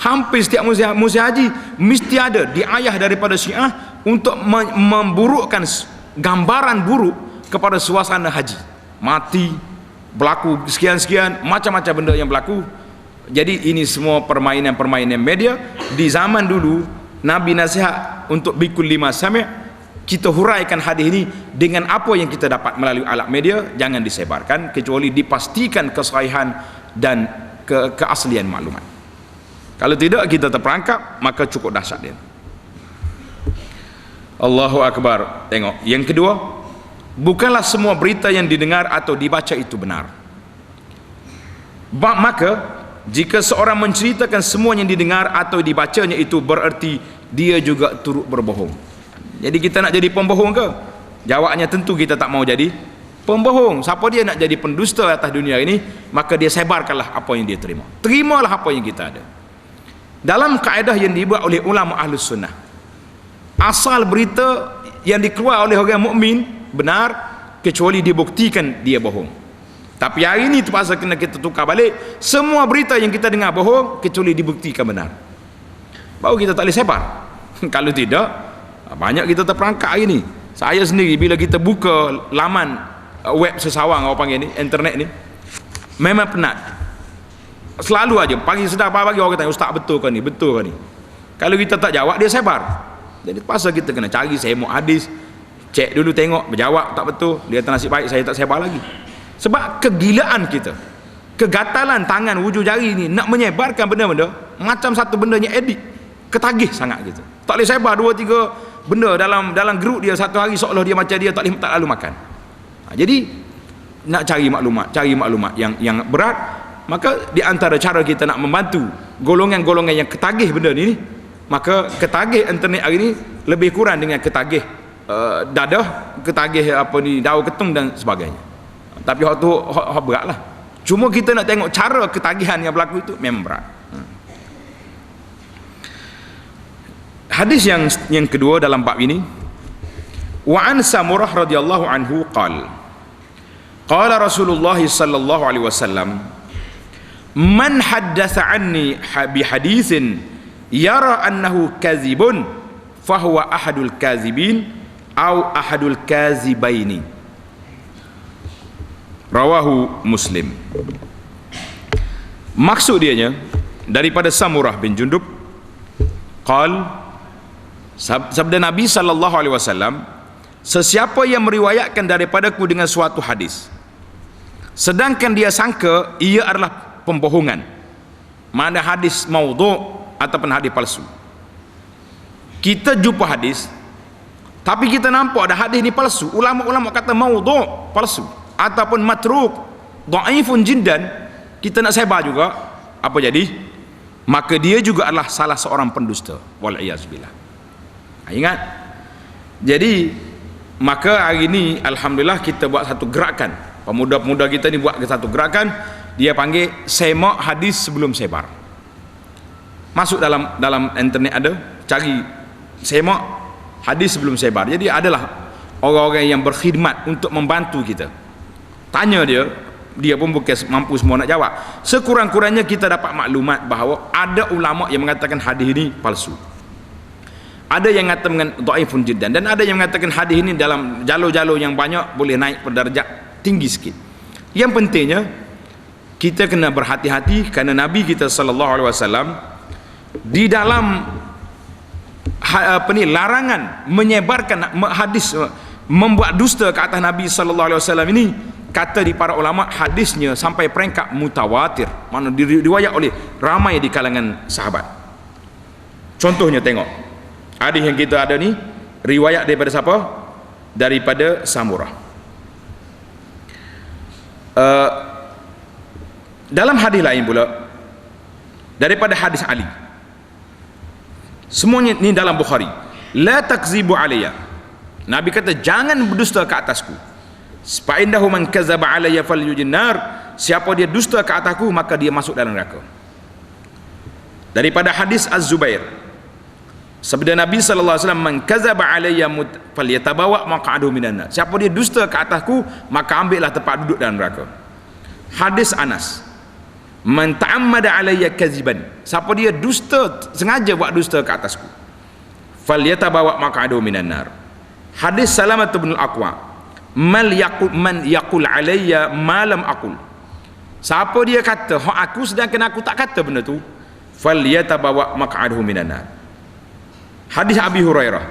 hampir setiap musim haji mesti ada diayah daripada Syiah untuk memburukkan gambaran buruk kepada suasana haji. Mati, berlaku sekian-sekian, macam-macam benda yang berlaku. Jadi ini semua permainan-permainan media. Di zaman dulu Nabi nasihat untuk bikul lima sami', kita huraikan hadis ini dengan apa yang kita dapat melalui alat media, jangan disebarkan kecuali dipastikan kesahihan dan keaslian maklumat. Kalau tidak kita terperangkap, maka cukup dahsyat dia. Allahu Akbar. Tengok yang kedua, bukanlah semua berita yang didengar atau dibaca itu benar. Maka jika seorang menceritakan semua yang didengar atau dibacanya itu, berarti dia juga turut berbohong. Jadi kita nak jadi pembohong ke? Jawabnya tentu kita tak mau jadi pembohong. Siapa dia nak jadi pendusta atas dunia ini, maka dia sebarkanlah apa yang dia terima. Terimalah apa yang kita ada. Dalam kaedah yang dibuat oleh ulama Ahlus Sunnah, asal berita yang dikeluar oleh orang mukmin benar kecuali dibuktikan dia bohong. Tapi hari ini terpaksa kena kita tukar balik, semua berita yang kita dengar bohong kecuali dibuktikan benar, baru kita tak boleh sebar. Kalau tidak, banyak kita terperangkap hari ni. Saya sendiri bila kita buka laman web sesawang, orang panggil ni, internet ni, memang penat. Selalu aja pagi sedar pagi orang tanya, ustaz betul ke ni, betul ke ni. Kalau kita tak jawab, dia sebar. Jadi pasal kita kena cari semok hadis, cek dulu tengok, berjawab tak betul, dia nasib baik saya tak sebar lagi. Sebab kegilaan kita, kegatalan tangan wujud jari ni nak menyebarkan benda-benda macam satu benda yang edik, ketagih sangat gitu. Tak boleh sebar 2-3 benda dalam grup dia satu hari, seolah dia macam dia tak lalu makan. Jadi nak cari maklumat yang berat, maka di antara cara kita nak membantu golongan-golongan yang ketagih benda ni, maka ketagih internet hari ni lebih kurang dengan ketagih dadah, ketagih apa ni, daun ketung dan sebagainya. Tapi hak tu hak berat lah. Cuma kita nak tengok cara ketagihan yang berlaku itu memang berat. Hadis yang kedua dalam bab ini, wa an Samurah radhiyallahu anhu qala Rasulullah sallallahu alaihi wasallam, man haddatsa anni bi haditsin yara annahu kadzibun fahuwa ahadul kadzibin au ahadul kadzibaini, rawahu Muslim. Maksud dianya daripada Samurah bin Jundub sabda Nabi sallallahu alaihi wasallam, sesiapa yang meriwayatkan daripadaku dengan suatu hadis sedangkan dia sangka ia adalah pembohongan, mana hadis maudhu' ataupun hadis palsu. Kita jumpa hadis tapi kita nampak ada hadis ni palsu, ulama-ulama kata maudhu', palsu ataupun matruk, dhaifun jiddan, kita nak sebar juga, apa jadi? Maka dia juga adalah salah seorang pendusta, wal iyaz billah. Ingat? Jadi maka hari ini alhamdulillah kita buat satu gerakan, pemuda-pemuda kita ni buat satu gerakan, dia panggil semak hadis sebelum sebar. Masuk dalam internet ada, cari semak hadis sebelum sebar. Jadi adalah orang-orang yang berkhidmat untuk membantu kita. Tanya dia pun bukan mampu semua nak jawab. Sekurang-kurangnya kita dapat maklumat bahawa ada ulama yang mengatakan hadis ini palsu, ada yang mengatakan dhaifun jiddan, dan ada yang mengatakan hadis ini dalam jalur-jalur yang banyak boleh naik pada darjat tinggi sikit. Yang pentingnya kita kena berhati-hati, kerana Nabi kita sallallahu alaihi wasallam di dalam larangan menyebarkan hadis, membuat dusta ke atas Nabi sallallahu alaihi wasallam ini, kata di para ulama hadisnya sampai peringkat mutawatir, mana diriwayat oleh ramai di kalangan sahabat. Contohnya tengok hadis yang kita ada ni, riwayat daripada siapa? Daripada Samurah. Dalam hadis lain pula daripada hadis Ali, semuanya ni dalam Bukhari, la takzibu alayya, Nabi kata jangan berdusta ke atasku, fa innahu man kadzaba alayya falyujin nar, siapa dia dusta ke atasku maka dia masuk dalam neraka. Daripada hadis Az-Zubair, sabda Nabi sallallahu alaihi wasallam, man kadzaba alayya falyatabawa maq'adahu minan nar, siapa dia dusta ke atasku maka ambillah tempat duduk dalam neraka. Hadis Anas, man ta'ammada alayya kadziban, siapa dia dusta, sengaja buat dusta ke atasku, falyatabawa maq'adahu minan nar. Hadis Salamah bin Al-Aqwa, man yaqul alayya ma lam aqul, siapa dia kata hak aku sedangkan aku tak kata benda tu, falyatabawa maq'adahu minan nar. Hadis Abi Hurairah,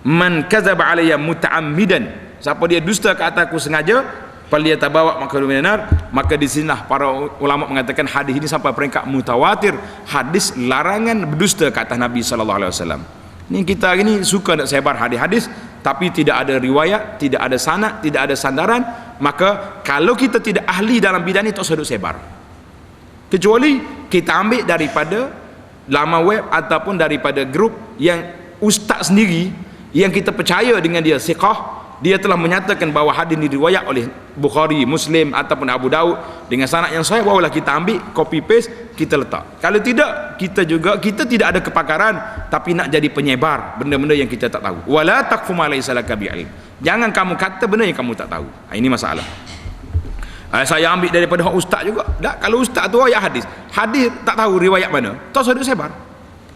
man kadzaba alayya muta'ammidan, siapa dia dusta ke atasku sengaja, falyatabawa maq'adahu minan nar. Maka di sinilah para ulama mengatakan hadis ini sampai peringkat mutawatir, hadis larangan berdusta ke atas Nabi sallallahu alaihi wasallam. Ni kita hari ni suka nak sebar hadis-hadis tapi tidak ada riwayat, tidak ada sanad, tidak ada sandaran. Maka kalau kita tidak ahli dalam bidang ni, tak usah sebar, kecuali kita ambil daripada laman web ataupun daripada grup yang ustaz sendiri yang kita percaya dengan dia siqah, dia telah menyatakan bahawa hadis ini riwayat oleh Bukhari, Muslim ataupun Abu Daud dengan sanad yang sahih, barulah kita ambil, copy paste, kita letak. Kalau tidak, kita tidak ada kepakaran tapi nak jadi penyebar benda-benda yang kita tak tahu. Wala taqfu ma laysa laka bi'ilm. Jangan kamu kata benda yang kamu tak tahu. Ini masalah. Saya ambil daripada ustaz juga. Tak, kalau ustaz tu ayat hadis tak tahu riwayat mana, tak usah duduk sebar.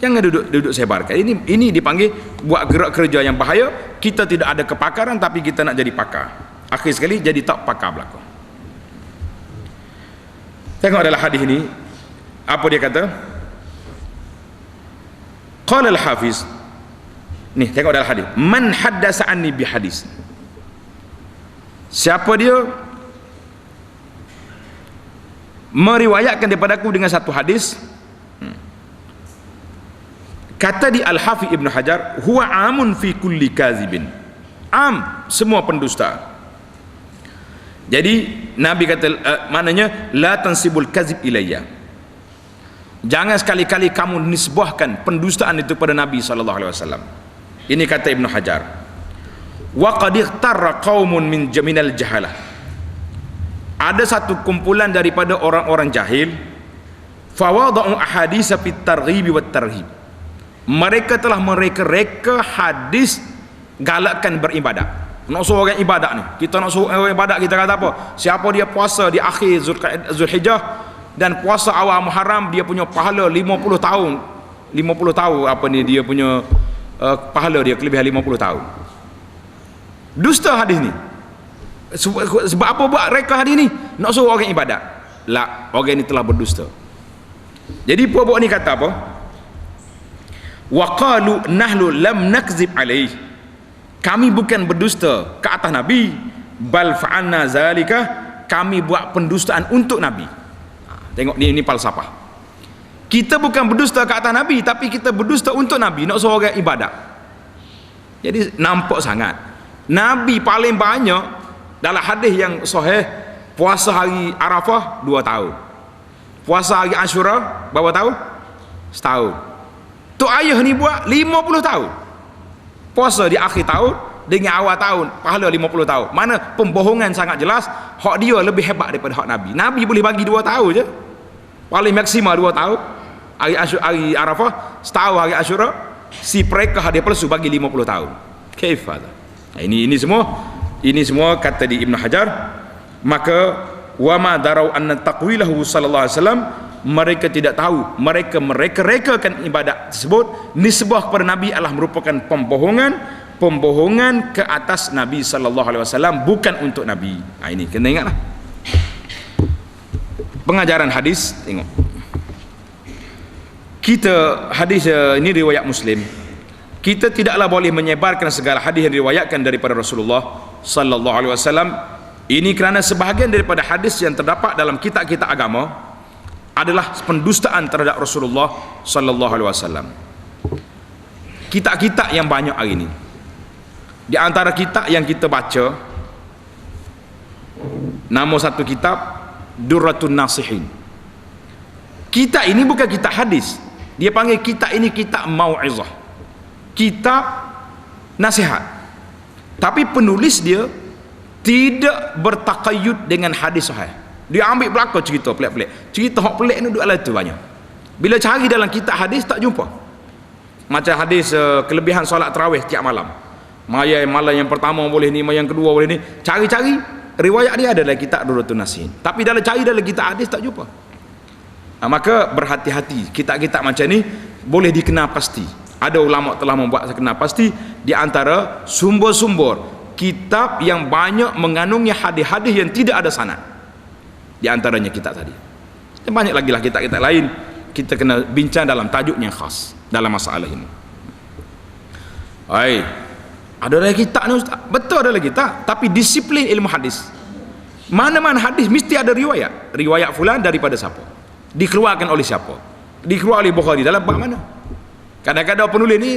Jangan duduk sebarkan. Ini dipanggil buat gerak kerja yang bahaya. Kita tidak ada kepakaran tapi kita nak jadi pakar. Akhir sekali jadi tak pakar belakang. Tengok dalam hadis ini apa dia kata. Qala al-Hafiz. Nih, tengok dalam hadis. Man haddasa anni bi hadis. Siapa dia meriwayatkan daripada aku dengan satu hadis. Kata di Al-Hafidh Ibn Hajar, huwa amun fi kulli kazibin. Am, semua pendusta. Jadi Nabi kata, maknanya la tansibul kazib ilayya. Jangan sekali-kali kamu nisbahkan pendustaan itu pada Nabi SAW. Ini kata Ibn Hajar. Wa qad ikhtarra qaumun min jaminal jahalah. Ada satu kumpulan daripada orang-orang jahil, fawada'u ahaditsa fit targhib wat tarhib. Mereka telah mereka-reka hadis galakkan beribadat. Nak suruh orang ibadat ni, kita nak suruh orang ibadat, kita kata apa? Siapa dia puasa di akhir Zulhijjah dan puasa awal Muharram, dia punya pahala 50 tahun. 50 tahun apa ni dia punya pahala dia kelebihan 50 tahun. Dusta hadis ni. Sebab apa buat reka hadis ni? Nak suruh orang ibadat. La, orang ni telah berdusta. Jadi puak-puak ni kata apa? Wa qalu nahnu lam nakzib alaih. Kami bukan berdusta ke atas Nabi, bal fa'alna zalika, kami buat pendustaan untuk Nabi. Tengok ni falsafah. Kita bukan berdusta ke atas Nabi, tapi kita berdusta untuk Nabi, nak suruh orang ibadat. Jadi nampak sangat Nabi paling banyak dalam hadis yang sahih, puasa hari Arafah 2 tahun, puasa hari Ashura berapa tahun? Setahun. Tu ayah ni buat 50 tahun. Puasa di akhir tahun dengan awal tahun, pahala 50 tahun. Mana pembohongan sangat jelas, hak dia lebih hebat daripada hak Nabi. Nabi boleh bagi 2 tahun je. Paling maksimal 2 tahun. Hari Arafah, setahun hari Ashura, si mereka dia palsu bagi 50 tahun. Kaifah. Ini semua kata di Ibn Hajar. Maka wa ma darau anna taqwilahu sallallahu alaihi wasallam, mereka tidak tahu, mereka rekakan ibadat tersebut nisbah kepada Nabi adalah merupakan pembohongan ke atas Nabi sallallahu alaihi wasallam, bukan untuk Nabi. Ini kena ingatlah. Pengajaran hadis, tengok. Kita hadis ini riwayat Muslim. Kita tidaklah boleh menyebarkan segala hadis yang diriwayatkan daripada Rasulullah sallallahu alaihi wasallam. Ini kerana sebahagian daripada hadis yang terdapat dalam kitab-kitab agama adalah pendustaan terhadap Rasulullah sallallahu alaihi wasallam. Kitab-kitab yang banyak hari ini, di antara kitab yang kita baca, nama satu kitab Durratun Nasihin. Kitab ini bukan kitab hadis, dia panggil kitab ini kitab mau'izah, kitab nasihat. Tapi penulis dia tidak bertaqayyud dengan hadis sahih. Dia ambil belakang cerita pelik-pelik. Cerita hak pelik ni duduk dalam tu banyak. Bila cari dalam kitab hadis tak jumpa. Macam hadis kelebihan solat tarawih tiap malam. Malam yang pertama boleh ni, yang kedua boleh ni. Cari-cari riwayat dia ada dalam kitab Durratun Nasihin. Tapi cari dalam kitab hadis tak jumpa. Maka berhati-hati. Kitab-kitab macam ni boleh dikenal pasti. Ada ulama telah membuat kenal pasti di antara sumber-sumber kitab yang banyak mengandungi hadis-hadis yang tidak ada sanad. Di antaranya kitab tadi. Dan banyak lagi lah kitab-kitab lain. Kita kena bincang dalam tajuk yang khas dalam masalah ini. Ada lagi kitab ni Ustaz? Betul ada lagi kitab, tapi disiplin ilmu hadis. Mana-mana hadis mesti ada riwayat. Riwayat fulan daripada siapa? Dikeluarkan oleh siapa? Dikeluarkan oleh Bukhari dalam bab mana? Kadang-kadang penulis ni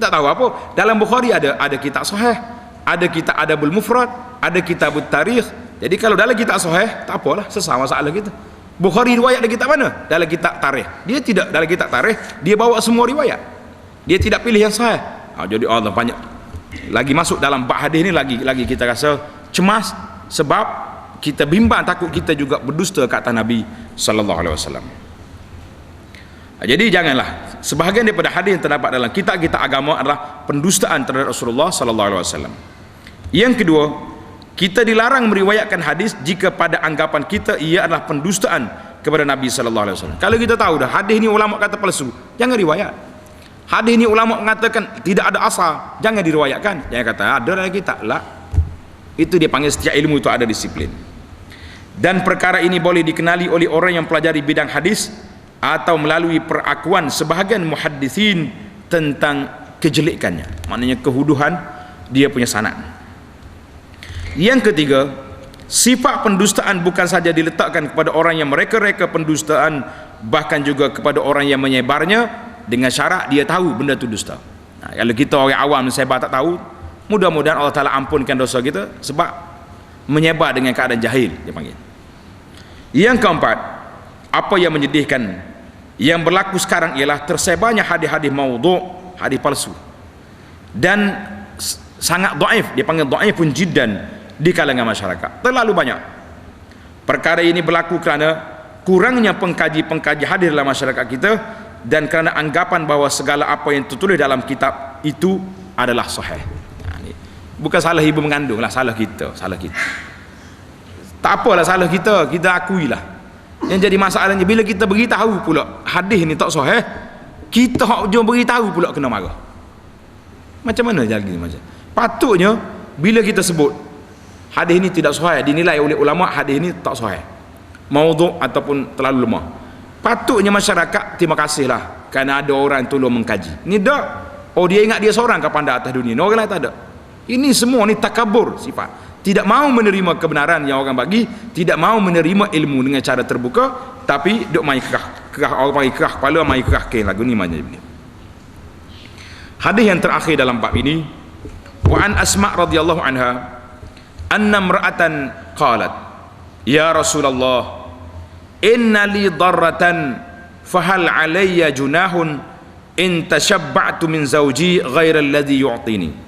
tak tahu apa. Dalam Bukhari ada kitab sahih, ada kitab Adabul Mufrad, ada kitabut tarikh. Jadi kalau dalam kitab sahih tak apalah, sesama masalah kita. Bukhari riwayat dalam kitab mana? Dalam kitab tarikh. Dia tidak dalam kitab tarikh, dia bawa semua riwayat. Dia tidak pilih yang sahih. Jadi Allah banyak lagi masuk dalam bab hadis ni lagi kita rasa cemas, sebab kita bimbang takut kita juga berdusta ke atas Nabi sallallahu alaihi wasallam. Jadi janganlah, sebahagian daripada hadis yang terdapat dalam kitab-kitab agama adalah pendustaan terhadap Rasulullah sallallahu alaihi wasallam. Yang kedua, kita dilarang meriwayatkan hadis jika pada anggapan kita ia adalah pendustaan kepada Nabi sallallahu alaihi wasallam. Kalau kita tahu dah hadis ni ulama kata palsu, jangan riwayat. Hadis ni ulama mengatakan tidak ada asal, jangan diriwayatkan. Jangan kata ada dalam kitab lah. Itu dia panggil setiap ilmu itu ada disiplin. Dan perkara ini boleh dikenali oleh orang yang pelajari bidang hadis atau melalui perakuan sebahagian muhaddisin tentang kejelekannya, maknanya kehuduhan dia punya sanad. Yang ketiga, sifat pendustaan bukan saja diletakkan kepada orang yang mereka-reka pendustaan, bahkan juga kepada orang yang menyebarnya dengan syarat dia tahu benda itu dusta. Kalau kita orang awam menyebar tak tahu, mudah-mudahan Allah Ta'ala ampunkan dosa kita sebab menyebar dengan keadaan jahil, dia panggil. Yang keempat, apa yang menyedihkan yang berlaku sekarang ialah tersebarnya hadis-hadis maudhu', hadis palsu, dan sangat dhaif, dia panggil dhaif pun jiddan di kalangan masyarakat, terlalu banyak. Perkara ini berlaku kerana kurangnya pengkaji hadis dalam masyarakat kita, dan kerana anggapan bahawa segala apa yang tertulis dalam kitab itu adalah sahih. Bukan salah ibu mengandung lah, salah kita. Tak apalah salah kita akuilah. Yang jadi masalahnya bila kita beritahu pula hadis ni tak sahih, kita hak jom beritahu pula kena marah. Macam mana jadi macam? Patutnya bila kita sebut hadis ni tidak sahih, dinilai oleh ulama hadis ni tak sahih, maudhu' ataupun terlalu lemah, patutnya masyarakat terima kasihlah kerana ada orang yang tolong mengkaji. Ni dak, oh dia ingat dia seorang ke pandai atas dunia, orang lain tak ada. Ini semua ni takabur sifat, tidak mau menerima kebenaran yang orang bagi, tidak mau menerima ilmu dengan cara terbuka, tapi duk main kerah orang panggil kerah kepala, main kerah kain lagu ni macam ni. Hadis yang terakhir dalam bab ini, wa an Asma radhiyallahu anha anna imra'atan qalat ya Rasulullah inna li darratan fahal alayya junahun in tashabba'tu min zawji ghayra alladhi yu'tini.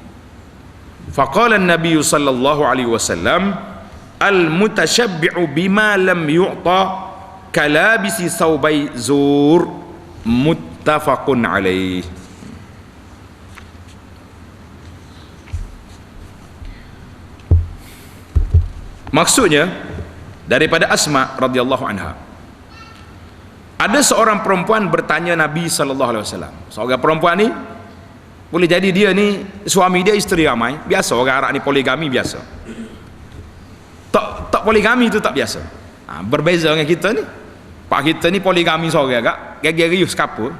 Faqala an-nabiy sallallahu alaihi wasallam al-mutashabbi'u bima lam yu'ta kalabisi thawbai zur, muttafaqun alaih. Maksudnya daripada Asma radhiyallahu anha, ada seorang perempuan bertanya Nabi sallallahu alaihi wasallam. Seorang perempuan ni boleh jadi dia ni suami dia isteri ramai, biasa orang Arab ni poligami biasa. Tak poligami tu tak biasa. Berbeza dengan kita ni. Pak kita ni poligami seorang agak gagarius kapur.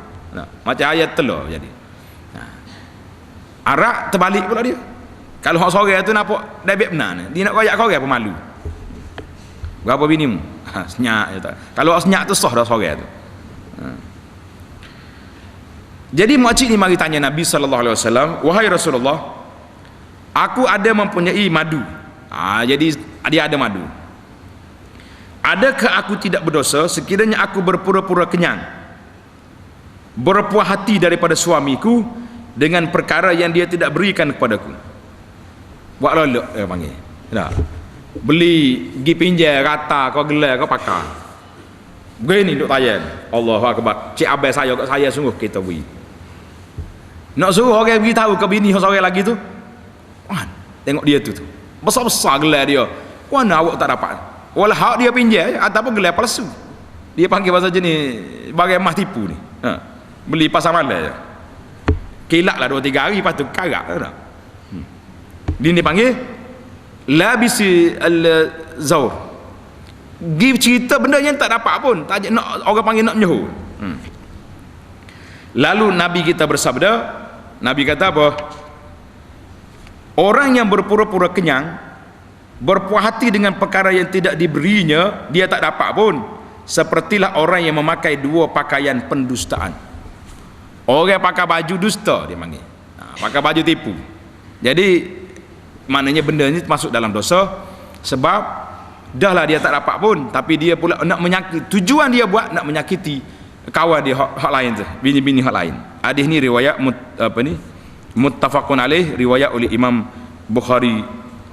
Macam ayat telur jadi. Arab terbalik pula dia. Kalau hak seorang tu nampak David benar ni, dia nak royak kau pun malu. Berapa bini mu? Senyak je tak. Kalau hak senyak tu sah dah seorang tu. Jadi makcik ni mari tanya Nabi sallallahu alaihi wasallam, wahai Rasulullah, aku ada mempunyai madu. Jadi dia ada madu. Adakah aku tidak berdosa sekiranya aku berpura-pura kenyang, berpuas hati daripada suamiku dengan perkara yang dia tidak berikan kepadaku? Buat lolok dia panggil. Tak. Beli pergi pinjam rata kau gelar kau pakar. Begini duk tanya. Allahu akbar. Cik abang saya kat saya sungguh kita beri. Nak suruh orang beritahu ke bini seorang lagi tu, "Wan, tengok dia tu. Besar-besar gelar dia. Mana awak tak dapat?" Walau hak dia pinjam ataupun gelar palsu. Dia panggil bahasa jenis bagai mah tipu ni. Beli pasar malam je. Kilaklah 2-3 hari lepas tu karak tak? Dia panggil labisi al-zawr. Give cerita benda yang tak dapat pun, tak nak orang panggil nak menyohor. Lalu Nabi kita bersabda, Nabi kata apa? Orang yang berpura-pura kenyang, berpuas hati dengan perkara yang tidak diberinya, dia tak dapat pun, sepertilah orang yang memakai 2 pakaian pendustaan. Orang pakai baju dusta dia panggil, pakai baju tipu. Jadi maknanya benda ni masuk dalam dosa, sebab dahlah dia tak dapat pun, tapi dia pula nak menyakiti, tujuan dia buat nak menyakiti kawan dia hak lain tu, bini-bini hak lain. Hadis ni riwayat muttafaqun alaih, riwayat oleh Imam Bukhari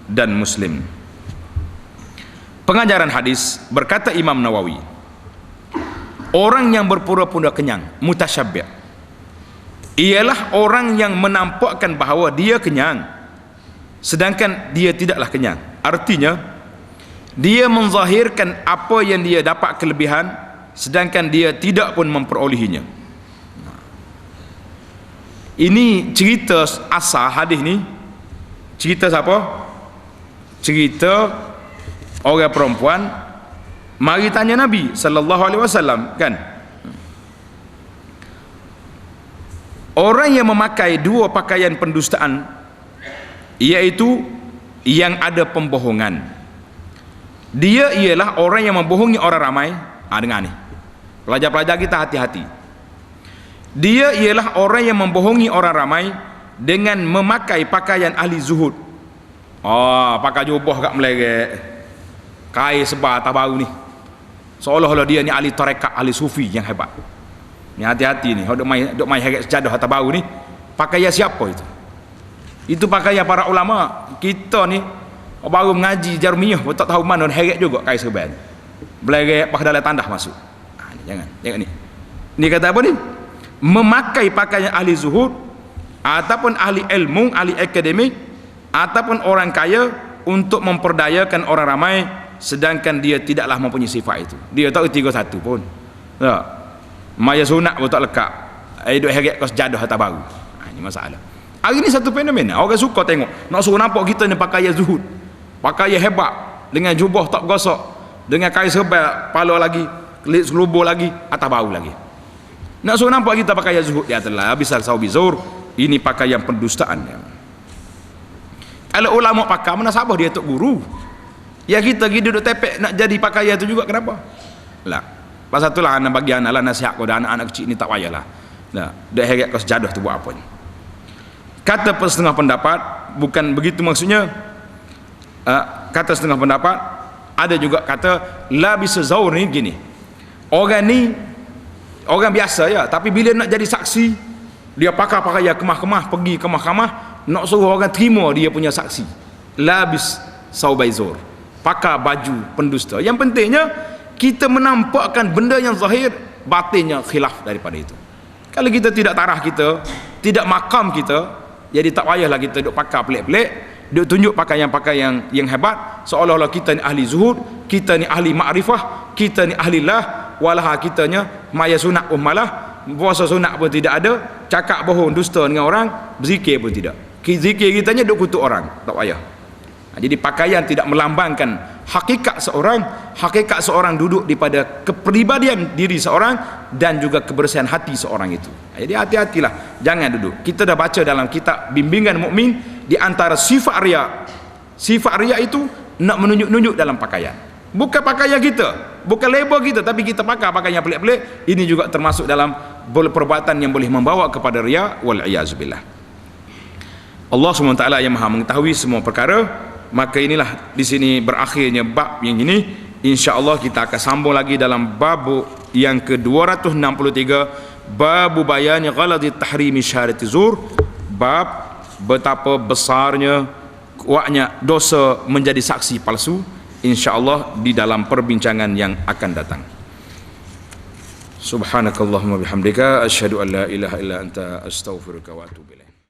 dan Muslim. Pengajaran hadis, berkata Imam Nawawi, orang yang berpura-pura kenyang, mutasyabbi', ialah orang yang menampakkan bahawa dia kenyang sedangkan dia tidaklah kenyang. Artinya dia menzahirkan apa yang dia dapat kelebihan sedangkan dia tidak pun memperolehinya. Ini cerita asal hadis ni. Cerita siapa? Cerita orang perempuan mari tanya Nabi sallallahu alaihi wasallam, kan? Orang yang memakai dua pakaian pendustaan, iaitu yang ada pembohongan. Dia ialah orang yang membohongi orang ramai. Dengar ni, pelajar-pelajar kita hati-hati. Dia ialah orang yang membohongi orang ramai dengan memakai pakaian ahli zuhud. Pakai jubah kat melerek, kain sebar tak baru ni, seolah-olah dia ni ahli tarekat, ahli sufi yang hebat. Ni hati-hati ni, duk main heret sejadah tak baru ni. Pakaian siapa itu? Itu pakaian para ulama. Kita ni baru mengaji Jarmiyah pun tak tahu mana heret juga kain serban. Belerek pakai dalam tandah masuk. Jangan ni. Ni kata apa ni? Memakai pakaian ahli zuhud ataupun ahli ilmu, ahli akademik ataupun orang kaya untuk memperdayakan orang ramai sedangkan dia tidaklah mempunyai sifat itu. Dia tak erti satu pun. Tak. Maya sunat pun tak lekat. Duk heret kau sejadah atas baru. Ini masalah. Hari ni satu fenomena. Orang suka tengok. Nak suruh nampak kita ni pakaian zuhud. Pakaian hebat. Dengan jubah tak gosok. Dengan kain serban pala lagi. Kulit selubur lagi. Atas baru lagi. Nak suruh nampak kita pakaian zuhud. Ya telah. Habis al-sawbi zuhur. Ini pakaian pendustaan. Kalau ulama pakai, mana sabar dia tok guru. Ya kita duduk tepek nak jadi pakaian tu juga, kenapa? Lah. Pasal itulah anak bagi anak lah nasihat kepada anak-anak kecil ni, tak payahlah. Nah, dah heret kau sejadah tu buat apa ni? Kata setengah pendapat, bukan begitu maksudnya. Kata setengah pendapat, ada juga kata la bisa zaur ni gini. Orang ni orang biasa ya, tapi bila nak jadi saksi, dia pakai pakaian kemah-kemah, pergi ke mahkamah, nak suruh orang terima dia punya saksi. Labis saubaizur, pakai baju pendusta. Yang pentingnya kita menampakkan benda yang zahir, batinnya khilaf daripada itu. Kalau kita tidak tarah kita, tidak makam kita, jadi tak payahlah kita duk pakai pelik-pelik, duk tunjuk pakaian-pakaian yang hebat, seolah-olah kita ni ahli zuhud, kita ni ahli ma'rifah, kita ni ahli lah, walah kitanya maya sunat pun malah, puasa sunat pun tidak ada, cakap bohong dusta dengan orang, berzikir pun tidak. Zikir kitanya duk kutuk orang, tak payah. Jadi pakaian tidak melambangkan hakikat seorang duduk daripada kepribadian diri seorang dan juga kebersihan hati seorang itu. Jadi hati-hatilah, jangan duduk. Kita dah baca dalam kitab bimbingan mukmin, di antara sifat riya. Sifat riya itu nak menunjuk-nunjuk dalam pakaian. Bukan pakaian kita, bukan label kita, tapi kita pakai pakaian pelik-pelik. Ini juga termasuk dalam perbuatan yang boleh membawa kepada riya, wal iyazubillah. Allah SWT yang maha mengetahui semua perkara. Maka inilah di sini berakhirnya bab yang ini. InsyaAllah kita akan sambung lagi dalam bab yang ke-263, bab bayani ghaladi tahrimi syahadati zur, bab betapa besarnya, kuatnya dosa menjadi saksi palsu. InsyaAllah di dalam perbincangan yang akan datang. Subhanakallahumma bihamdika asyhadu an la ilaha illa anta astaghfiruka wa atubu ilaik.